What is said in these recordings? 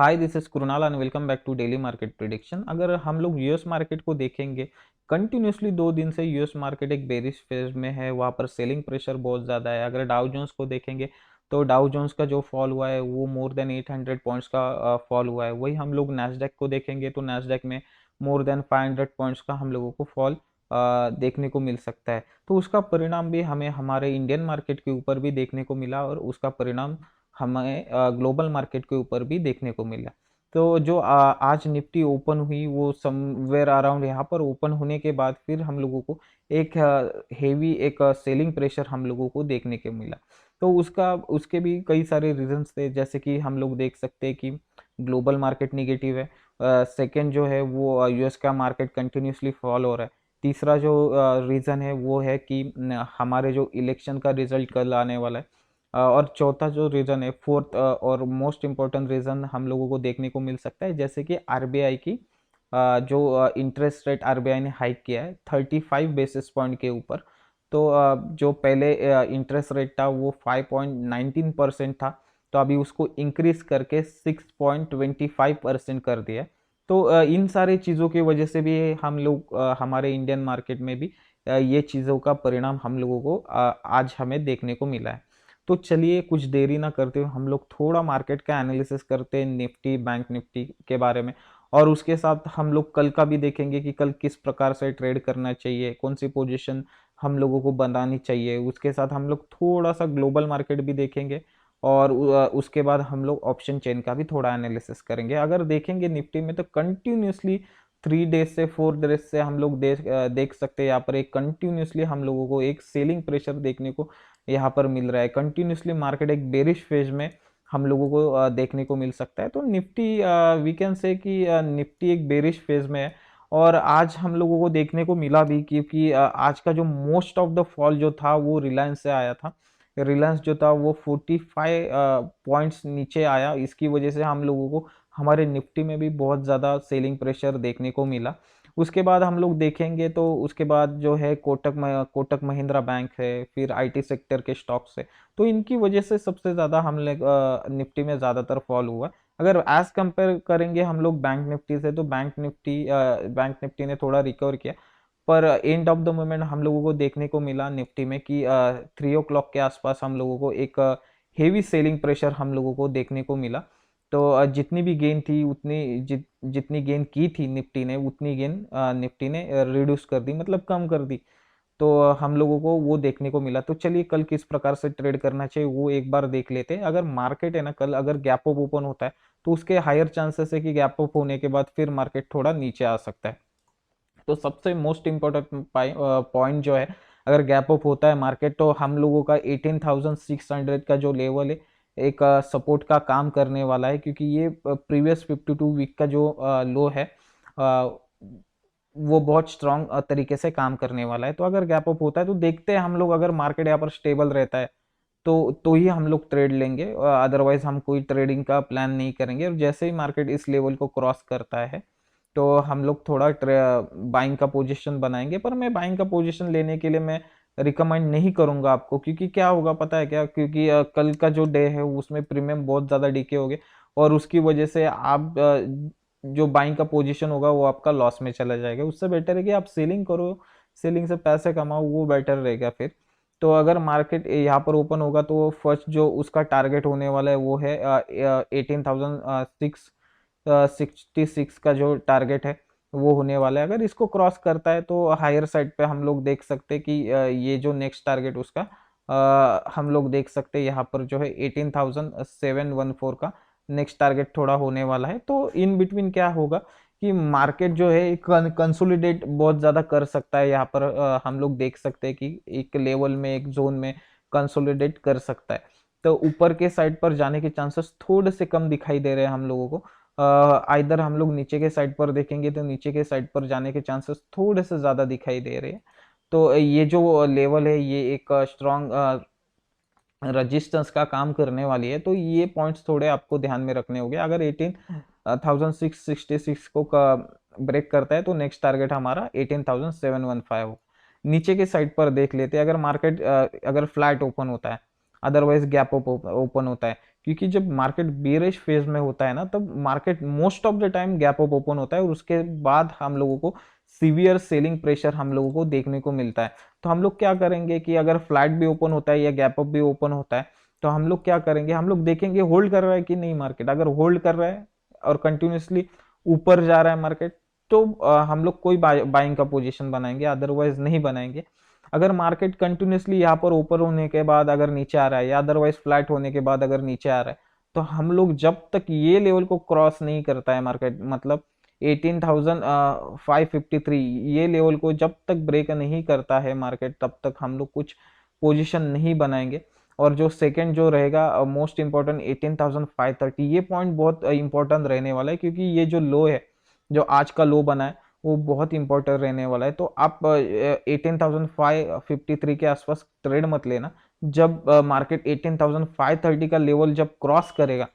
Hi this is Kunal and welcome back to daily market prediction. अगर हम लोग US market को देखेंगे, कंटिन्यूसली 2 दिन से यूएस मार्केट एक बेरिश फेज में है। वहाँ पर सेलिंग प्रेशर बहुत ज़्यादा है। अगर डाउ जोन्स को देखेंगे तो डाउ जोन्स का जो फॉल हुआ है वो मोर देन 800 पॉइंट्स का फॉल हुआ है। वही हम लोग नैस्डैक को देखेंगे तो नैस्डैक में मोर देन 500 पॉइंट्स का हम लोगों को फॉल देखने को मिल सकता है। तो उसका परिणाम भी हमें हमारे इंडियन मार्केट के ऊपर भी देखने को मिला और उसका परिणाम हमें ग्लोबल मार्केट के ऊपर भी देखने को मिला। तो जो आज निफ्टी ओपन हुई वो समवेयर अराउंड यहाँ पर ओपन होने के बाद फिर हम लोगों को एक हेवी एक सेलिंग प्रेशर हम लोगों को देखने को मिला। तो उसका उसके भी कई सारे रीजंस थे, जैसे कि हम लोग देख सकते हैं कि ग्लोबल मार्केट निगेटिव है। सेकंड जो है वो यूएस का मार्केट कंटिन्यूसली फॉल हो रहा है। तीसरा जो रीज़न है वो है कि हमारे जो इलेक्शन का रिजल्ट कल आने वाला है। और चौथा जो रीज़न है, फोर्थ और मोस्ट इम्पोर्टेंट रीज़न हम लोगों को देखने को मिल सकता है, जैसे कि आरबीआई की जो इंटरेस्ट रेट आरबीआई ने हाइक किया है 35 बेसिस पॉइंट के ऊपर। तो जो पहले इंटरेस्ट रेट था वो 5.19% था, तो अभी उसको इंक्रीज करके 6.25% कर दिया है। तो इन सारी चीज़ों की वजह से भी हम लोग हमारे इंडियन मार्केट में भी ये चीज़ों का परिणाम हम लोगों को आज हमें देखने को मिला है। तो चलिए कुछ देरी ना करते हुए हम लोग थोड़ा मार्केट का एनालिसिस करते हैं, निफ्टी बैंक निफ्टी के बारे में। और उसके साथ हम लोग कल का भी देखेंगे कि कल किस प्रकार से ट्रेड करना चाहिए, कौन सी पोजीशन हम लोगों को बनानी चाहिए। उसके साथ हम लोग थोड़ा सा ग्लोबल मार्केट भी देखेंगे और उसके बाद हम लोग ऑप्शन चेन का भी थोड़ा एनालिसिस करेंगे। अगर देखेंगे निफ्टी में तो कंटिन्यूसली 3 डेज से 4 डेज से हम लोग देख सकते हैं यहाँ पर एक कंटिन्यूसली हम लोगों को एक सेलिंग प्रेशर देखने को यहाँ पर मिल रहा है। कंटिन्यूसली मार्केट एक बेरिश फेज में हम लोगों को देखने को मिल सकता है। तो निफ्टी वी कैन से कि निफ्टी एक बेरिश फेज में है। और आज हम लोगों को देखने को मिला भी, क्योंकि आज का जो मोस्ट ऑफ द फॉल जो था वो रिलायंस से आया था। रिलायंस जो था वो 45 पॉइंट्स नीचे आया। इसकी वजह से हम लोगों को हमारे निफ्टी में भी बहुत ज़्यादा सेलिंग प्रेशर देखने को मिला। उसके बाद हम लोग देखेंगे तो उसके बाद जो है कोटक महिंद्रा बैंक है, फिर आईटी सेक्टर के स्टॉक्स है। तो इनकी वजह से सबसे ज़्यादा हम लोग निफ्टी में ज़्यादातर फॉल हुआ। अगर एज कंपेयर करेंगे हम लोग बैंक निफ्टी से, तो बैंक निफ्टी ने थोड़ा रिकवर किया। पर एंड ऑफ द मोमेंट हम लोगों को देखने को मिला निफ्टी में कि 3 o'clock के आसपास हम लोगों को एक हेवी सेलिंग प्रेशर हम लोगों को देखने को मिला। तो जितनी भी गेन थी उतनी जितनी गेन की थी निफ्टी ने उतनी गेन निफ्टी ने रिड्यूस कर दी, मतलब कम कर दी। तो हम लोगों को वो देखने को मिला। तो चलिए कल किस प्रकार से ट्रेड करना चाहिए वो एक बार देख लेते हैं। अगर मार्केट है ना, कल अगर गैप अप ओपन होता है तो उसके हायर चांसेस है कि गैप अप होने के बाद फिर मार्केट थोड़ा नीचे आ सकता है। तो सबसे मोस्ट इम्पोर्टेंट पॉइंट जो है, अगर गैप अप होता है मार्केट तो हम लोगों का 18,600 का जो लेवल है एक सपोर्ट का काम करने वाला है, क्योंकि ये प्रीवियस 52 वीक का जो लो है अ, वो बहुत स्ट्रांग तरीके से काम करने वाला है। तो अगर गैप अप होता है तो देखते हैं हम लोग, अगर मार्केट यहाँ पर स्टेबल रहता है तो ही हम लोग ट्रेड लेंगे, अदरवाइज हम कोई ट्रेडिंग का प्लान नहीं करेंगे। और जैसे ही मार्केट इस लेवल को क्रॉस करता है तो हम लोग थोड़ा बाइंग का पोजीशन बनाएंगे। पर मैं बाइंग का पोजीशन लेने के लिए मैं रिकमेंड नहीं करूंगा आपको, क्योंकि क्या होगा पता है क्या, क्योंकि कल का जो डे है उसमें प्रीमियम बहुत ज़्यादा डीके हो गए और उसकी वजह से आप जो बाइंग का पोजीशन होगा वो आपका लॉस में चला जाएगा। उससे बेटर है कि आप सेलिंग करो, सेलिंग से पैसे कमाओ, वो बेटर रहेगा फिर। तो अगर मार्केट यहाँ पर ओपन होगा तो फर्स्ट जो उसका टारगेट होने वाला है वो है 18,666 का जो टारगेट है वो होने वाला है। अगर इसको क्रॉस करता है तो हायर साइड पे हम लोग देख सकते हैं कि ये जो नेक्स्ट टारगेट उसका हम लोग देख सकते हैं यहाँ पर जो है 18,714 का नेक्स्ट टारगेट थोड़ा होने वाला है। तो इन बिटवीन क्या होगा कि मार्केट जो है कंसोलिडेट बहुत ज़्यादा कर सकता है। यहाँ पर हम लोग देख सकते हैं कि एक लेवल में एक जोन में कंसोलिडेट कर सकता है। तो ऊपर के साइड पर जाने के चांसेस थोड़े से कम दिखाई दे रहे हैं हम लोगों को। आइदर हम लोग नीचे के साइड पर देखेंगे तो नीचे के साइड पर जाने के चांसेस थोड़े से ज़्यादा दिखाई दे रहे हैं। तो ये जो लेवल है ये एक स्ट्रॉन्ग रजिस्टेंस का काम करने वाली है। तो ये पॉइंट्स थोड़े आपको ध्यान में रखने होंगे। अगर 18,666 को ब्रेक करता है तो नेक्स्ट टारगेट हमारा 18,715 हो। नीचे के साइड पर देख लेते हैं, अगर मार्केट अगर फ्लैट ओपन होता है, अदरवाइज गैप ओपन होता है, क्योंकि जब मार्केट बेरिश फेज में होता है ना, तब market most of the time gap up open होता है और उसके बाद हम लोगों को सीवियर सेलिंग प्रेशर हम लोगों को देखने को मिलता है। तो हम लोग क्या करेंगे कि अगर फ्लैट भी ओपन होता है या गैप अप भी ओपन होता है, तो हम लोग क्या करेंगे, हम लोग देखेंगे होल्ड कर रहा है कि नहीं मार्केट। अगर होल्ड कर रहा है और कंटिन्यूसली ऊपर जा रहा है मार्केट, तो हम लोग कोई बाइंग का पोजीशन बनाएंगे, अदरवाइज नहीं बनाएंगे। अगर मार्केट कंटिन्यूसली यहाँ पर ऊपर होने के बाद अगर नीचे आ रहा है या अदरवाइज फ्लैट होने के बाद अगर नीचे आ रहा है, तो हम लोग जब तक ये लेवल को क्रॉस नहीं करता है मार्केट, मतलब 18,553 ये लेवल को जब तक ब्रेक नहीं करता है मार्केट, तब तक हम लोग कुछ पोजीशन नहीं बनाएंगे। और जो सेकंड जो रहेगा मोस्ट इंपॉर्टेंट 18,530, ये पॉइंट बहुत इंपॉर्टेंट रहने वाला है, क्योंकि ये जो लो है, जो आज का लो बना है, वो बहुत इंपॉर्टेंट रहने वाला है। तो आप 18,553 के आसपास ट्रेड मत लेना। जब मार्केट 18,530 का लेवल जब क्रॉस करेगा,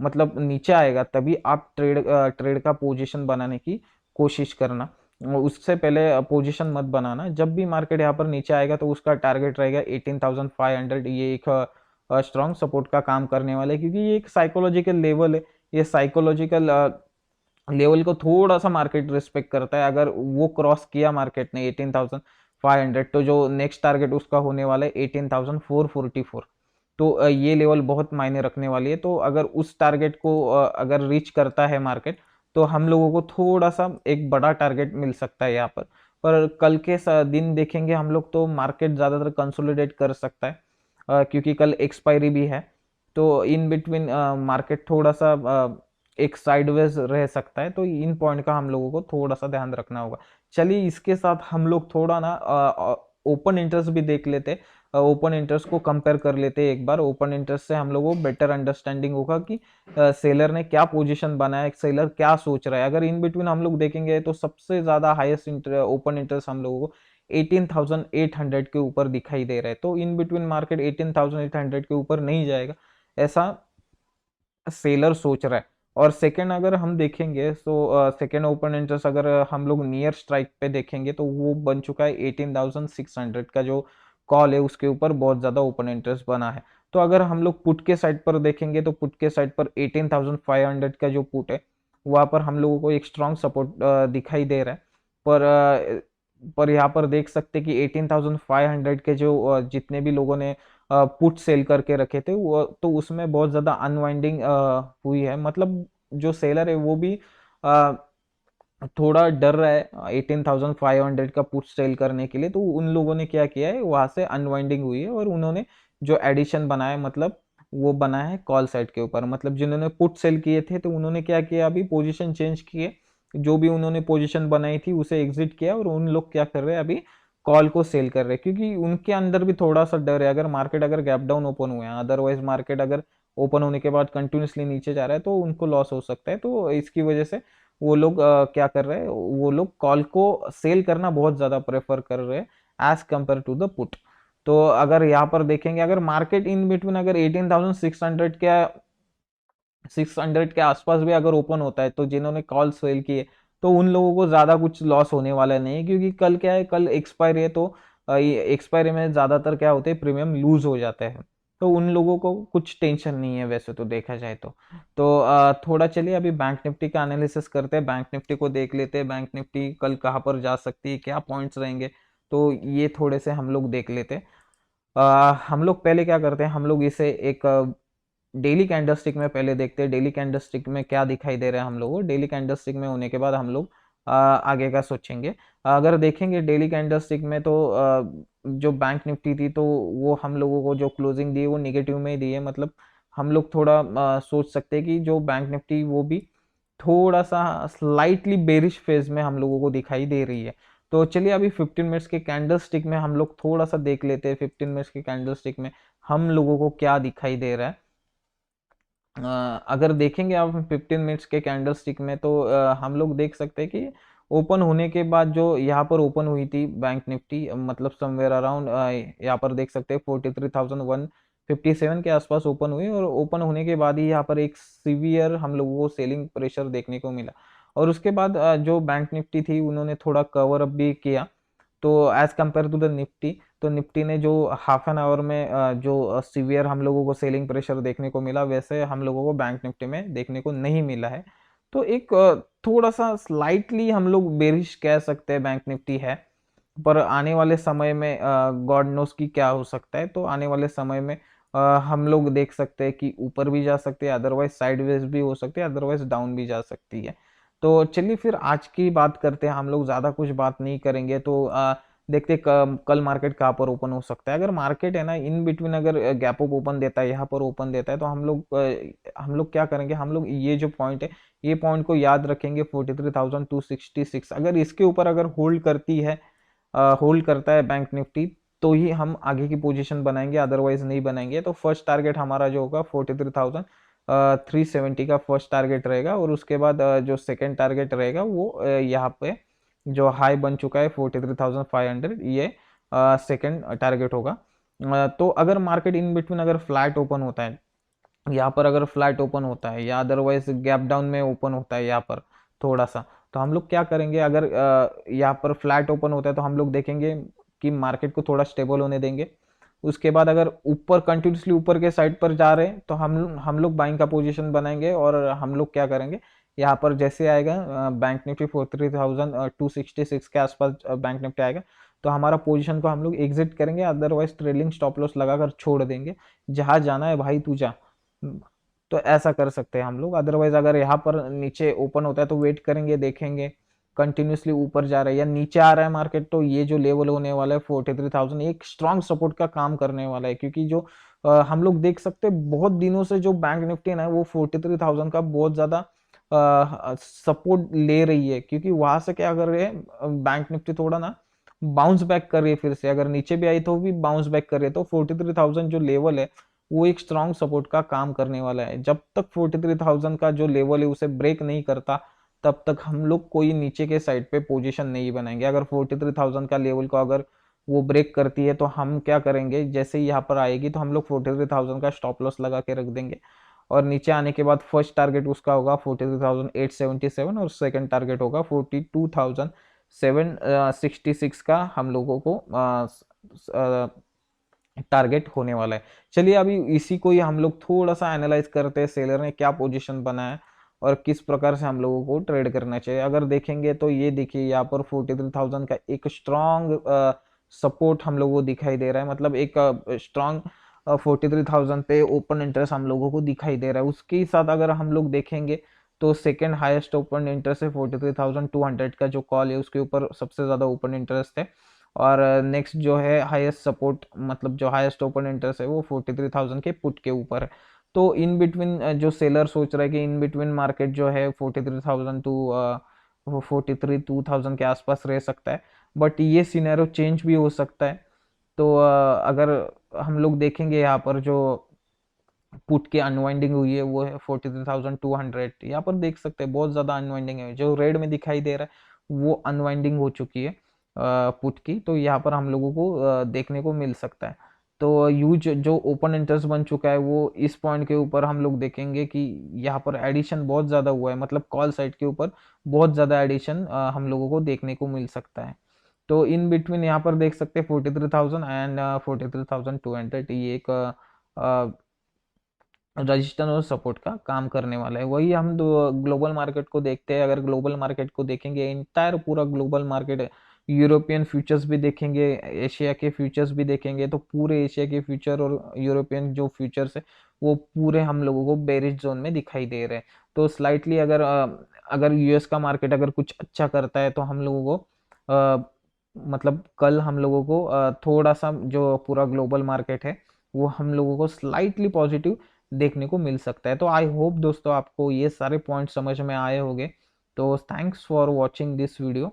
मतलब नीचे आएगा, तभी आप ट्रेड का पोजीशन बनाने की कोशिश करना। उससे पहले पोजीशन मत बनाना। जब भी मार्केट यहाँ पर नीचे आएगा तो उसका टारगेट रहेगा 18,500। ये एक स्ट्रॉन्ग सपोर्ट का काम करने वाला है, क्योंकि ये एक साइकोलॉजिकल लेवल है। ये साइकोलॉजिकल लेवल को थोड़ा सा मार्केट रिस्पेक्ट करता है। अगर वो क्रॉस किया मार्केट ने 18,500, तो जो नेक्स्ट टारगेट उसका होने वाला है 18,444। तो ये लेवल बहुत मायने रखने वाली है। तो अगर उस टारगेट को अगर रीच करता है मार्केट, तो हम लोगों को थोड़ा सा एक बड़ा टारगेट मिल सकता है यहाँ पर कल के दिन देखेंगे हम लोग, तो मार्केट ज़्यादातर कंसोलिडेट कर सकता है, क्योंकि कल एक्सपायरी भी है। तो इन बिटवीन मार्केट थोड़ा सा एक साइडवेज रह सकता है। तो इन पॉइंट का हम लोगों को थोड़ा सा ध्यान रखना होगा। चलिए, इसके साथ हम लोग थोड़ा ना ओपन इंटरेस्ट भी देख लेते, ओपन इंटरेस्ट को कंपेयर कर लेते हैं एक बार। ओपन इंटरेस्ट से हम लोगों को बेटर अंडरस्टैंडिंग होगा कि सेलर ने क्या पोजीशन बनाया है, सेलर क्या सोच रहा है। अगर इन बिटवीन हम लोग देखेंगे, तो सबसे ज्यादा हाईएस्ट ओपन इंटरेस्ट हम लोगों को 18,800 के ऊपर दिखाई दे रहा है। तो इन बिटवीन मार्केट 18,800 के ऊपर नहीं जाएगा, ऐसा सेलर सोच रहा है। और सेकंड अगर हम देखेंगे, तो सेकंड ओपन इंटरेस्ट अगर हम लोग नियर स्ट्राइक पे देखेंगे, तो वो बन चुका है 18,600 का जो कॉल है, उसके ऊपर बहुत ज्यादा ओपन इंटरेस्ट बना है। तो अगर हम लोग पुट के साइड पर देखेंगे, तो पुट के साइड पर 18,500 का जो पुट है, वहां पर हम लोगों को एक स्ट्रॉन्ग सपोर्ट दिखाई दे रहा है। पर यहाँ पर देख सकते कि 18,500 के जो जितने भी लोगों ने पुट सेल करके रखे थे, वो तो उसमें बहुत ज्यादा अनवाइंडिंग हुई है। मतलब जो सेलर है वो भी अ, थोड़ा डर रहा है 18,500 का पुट सेल करने के लिए। तो उन लोगों ने क्या किया है, वहां से अनवाइंडिंग हुई है और उन्होंने जो एडिशन बनाया, मतलब वो बनाया है कॉल साइड के ऊपर। मतलब जिन्होंने पुट सेल किए थे, तो उन्होंने क्या किया, अभी पोजीशन चेंज किए, जो भी उन्होंने पोजीशन बनाई थी उसे एग्जिट किया, और उन लोग क्या कर रहे हैं, अभी कॉल को सेल कर रहे हैं, क्योंकि उनके अंदर भी थोड़ा सा डर है। अगर मार्केट अगर गैप डाउन ओपन हुए हैं, अदरवाइज मार्केट अगर ओपन होने के बाद कंटिन्यूसली नीचे जा रहा है, तो उनको लॉस हो सकता है। तो इसकी वजह से वो लोग क्या कर रहे हैं, वो लोग कॉल को सेल करना बहुत ज्यादा प्रेफर कर रहे हैं as compare to the put. तो अगर यहाँ पर देखेंगे, अगर मार्केट इन बिटवीन अगर 18,600 के आसपास भी अगर ओपन होता है, तो जिन्होंने कॉल सेल किए, तो उन लोगों को ज्यादा कुछ लॉस होने वाला नहीं है, क्योंकि कल क्या है, कल एक्सपायरी है। तो एक्सपायरी में ज्यादातर क्या होते हैं, प्रीमियम लूज हो जाते हैं। तो उन लोगों को कुछ टेंशन नहीं है वैसे तो देखा जाए तो थोड़ा चलिए अभी बैंक निफ्टी का एनालिसिस करते हैं। बैंक निफ्टी को देख लेते हैं, बैंक निफ्टी कल कहाँ पर जा सकती है, क्या पॉइंट्स रहेंगे, तो ये थोड़े से हम लोग देख लेते हैं। हम लोग पहले क्या करते हैं, हम लोग इसे एक डेली कैंडलस्टिक में पहले देखते हैं, डेली कैंडलस्टिक में क्या दिखाई दे रहा है हम लोगों को। डेली कैंडलस्टिक में होने के बाद हम लोग आगे का सोचेंगे। अगर देखेंगे डेली कैंडलस्टिक में, तो जो बैंक निफ्टी थी, तो वो हम लोगों को जो क्लोजिंग दी है वो निगेटिव में ही दी है। मतलब हम लोग थोड़ा सोच सकते हैं कि जो बैंक निफ्टी वो भी थोड़ा सा स्लाइटली बेरिश फेज में हम लोगों को दिखाई दे रही है। तो चलिए अभी 15 मिनट्स के कैंडल स्टिक में हम लोग थोड़ा सा देख लेते हैं, 15 मिनट्स के कैंडल स्टिक में हम लोगों को क्या दिखाई दे रहा है। अगर देखेंगे आप 15 मिनट्स के कैंडल स्टिक में, तो हम लोग देख सकते हैं कि ओपन होने के बाद जो यहाँ पर ओपन हुई थी बैंक निफ्टी, मतलब समवेयर अराउंड यहाँ पर देख सकते हैं 43,157 के आसपास ओपन हुई, और ओपन होने के बाद ही यहाँ पर एक सीवियर हम लोगों को सेलिंग प्रेशर देखने को मिला। और उसके बाद जो बैंक निफ्टी थी, उन्होंने थोड़ा कवर अप भी किया, तो as compare to the Nifty. तो निफ्टी ने जो हाफ एन आवर में जो सीवियर हम लोगों को सेलिंग प्रेशर देखने को मिला, वैसे हम लोगों को बैंक निफ्टी में देखने को नहीं मिला है। तो एक थोड़ा सा स्लाइटली हम लोग बेरिश कह सकते हैं बैंक निफ्टी है, पर आने वाले समय में गॉड नोस की क्या हो सकता है। तो आने वाले समय में हम लोग देख सकते हैं कि ऊपर भी जा सकते हैं, अदरवाइज साइडवेज भी हो सकते हैं, अदरवाइज डाउन भी जा सकती है। तो चलिए फिर आज की बात करते हैं, हम लोग ज़्यादा कुछ बात नहीं करेंगे। तो देखते कल मार्केट कहाँ पर ओपन हो सकता है। अगर मार्केट है ना इन बिटवीन अगर गैप अप ओपन देता है, यहाँ पर ओपन देता है, तो हम लोग क्या करेंगे, हम लोग ये जो पॉइंट है ये पॉइंट को याद रखेंगे 43,266। अगर इसके ऊपर अगर होल्ड करती है, होल्ड करता है बैंक निफ्टी, तो ही हम आगे की पोजीशन बनाएंगे, अदरवाइज नहीं बनाएंगे। तो फर्स्ट टारगेट हमारा जो होगा 43,370 का फर्स्ट टारगेट रहेगा, और उसके बाद जो सेकेंड टारगेट रहेगा वो यहाँ पे जो हाई बन चुका है 43,500, ये सेकेंड टारगेट होगा। तो अगर मार्केट इन बिटवीन अगर फ्लैट ओपन होता है, यहाँ पर अगर फ्लैट ओपन होता है या अदरवाइज गैप डाउन में ओपन होता है यहाँ पर थोड़ा सा, तो हम लोग क्या करेंगे, अगर यहाँ पर फ्लैट ओपन होता है तो हम लोग देखेंगे कि मार्केट को थोड़ा स्टेबल होने देंगे। उसके बाद अगर ऊपर कंटिन्यूसली ऊपर के साइड पर जा रहे हैं तो हम लोग बाइंग का पोजीशन बनाएंगे, और हम लोग क्या करेंगे, यहाँ पर जैसे आएगा बैंक निफ्टी 43,266 के आसपास बैंक निफ्टी आएगा, तो हमारा पोजीशन को हम लोग एग्जिट करेंगे, अदरवाइज ट्रेलिंग स्टॉप लॉस लगाकर छोड़ देंगे। जहां जाना है भाई तू जा। तो ऐसा कर सकते हैं हम लोग। अदरवाइज अगर यहाँ पर नीचे ओपन होता है तो वेट करेंगे, देखेंगे कंटिन्यूसली ऊपर जा रहा है या नीचे आ रहा है मार्केट, तो ये जो लेवल होने वाला है 43,000 एक स्ट्रॉन्ग सपोर्ट का काम करने वाला है। क्योंकि जो हम लोग देख सकते हैं बहुत दिनों से जो बैंक निफ्टी है ना वो 43,000 का बहुत ज्यादा सपोर्ट ले रही है। क्योंकि वहां से क्या कर रहे हैं, बैंक निफ्टी थोड़ा ना बाउंस बैक कर रही है, फिर से अगर नीचे भी आई तो भी बाउंस बैक कर रही है। तो 43,000 जो लेवल है वो एक स्ट्रॉन्ग सपोर्ट का काम करने वाला है। जब तक 43,000 का जो लेवल है उसे ब्रेक नहीं करता, तब तक हम लोग कोई नीचे के साइड पे पोजीशन नहीं बनाएंगे। अगर 43,000 का लेवल को अगर वो ब्रेक करती है तो हम क्या करेंगे, जैसे ही यहाँ पर आएगी तो हम लोग 43,000 का स्टॉप लॉस लगा के रख देंगे, और नीचे आने के बाद फर्स्ट टारगेट उसका होगा 43,877, और सेकंड टारगेट होगा 42,766 का हम लोगों को टारगेट होने वाला है। चलिए अभी इसी को ही हम लोग थोड़ा सा एनालाइज करते हैं, सेलर ने क्या पोजीशन बनाया और किस प्रकार से हम लोगों को ट्रेड करना चाहिए। अगर देखेंगे तो ये देखिए यहाँ पर 43,000 का एक स्ट्रॉन्ग सपोर्ट हम लोगों को दिखाई दे रहा है, मतलब एक स्ट्रॉन्ग 43,000 पे ओपन इंटरेस्ट हम लोगों को दिखाई दे रहा है। उसके साथ अगर हम लोग देखेंगे तो सेकेंड हाईएस्ट ओपन इंटरेस्ट है 43,200 का, जो कॉल है उसके ऊपर सबसे ज्यादा ओपन इंटरेस्ट है। और नेक्स्ट जो है हाईएस्ट सपोर्ट, मतलब जो हाईएस्ट ओपन इंटरेस्ट है वो 43,000 के पुट के ऊपर है। तो इन बिटवीन जो सेलर सोच रहा है कि इन बिटवीन मार्केट जो है 43,000 टू 43,200 के आसपास रह सकता है, बट ये सिनेरियो चेंज भी हो सकता है। तो अगर हम लोग देखेंगे यहाँ पर जो पुट की अनवाइंडिंग हुई है वो है 43,200, यहाँ पर देख सकते हैं बहुत ज्यादा अनवाइंडिंग है। जो रेड में दिखाई दे रहा है वो अनवाइंडिंग हो चुकी है पुट की, तो यहाँ पर हम लोगों को देखने को मिल सकता है। तो यूज जो ओपन इंटरेस्ट बन चुका है वो इस पॉइंट के ऊपर हम लोग देखेंगे कि यहाँ पर एडिशन बहुत ज्यादा हुआ है, मतलब कॉल साइड के ऊपर बहुत ज्यादा एडिशन हम लोगों को देखने को मिल सकता है। तो इन बिटवीन यहाँ पर देख सकते हैं 43,000 एंड 43,200, ये एक रजिस्टर और सपोर्ट का काम करने वाला है। वही हम ग्लोबल मार्केट को देखते हैं। अगर ग्लोबल मार्केट को देखेंगे, इंटायर पूरा ग्लोबल मार्केट, यूरोपियन फ्यूचर्स भी देखेंगे, एशिया के फ्यूचर्स भी देखेंगे, तो पूरे एशिया के फ्यूचर और यूरोपियन जो फ्यूचर्स है वो पूरे हम लोगों को बेरिश जोन में दिखाई दे रहे हैं। तो स्लाइटली अगर यूएस का मार्केट अगर कुछ अच्छा करता है तो हम लोगों को मतलब कल हम लोगों को थोड़ा सा जो पूरा ग्लोबल मार्केट है वो हम लोगों को स्लाइटली पॉजिटिव देखने को मिल सकता है। तो आई होप दोस्तों आपको ये सारे पॉइंट समझ में आए होंगे। तो thanks for watching this video.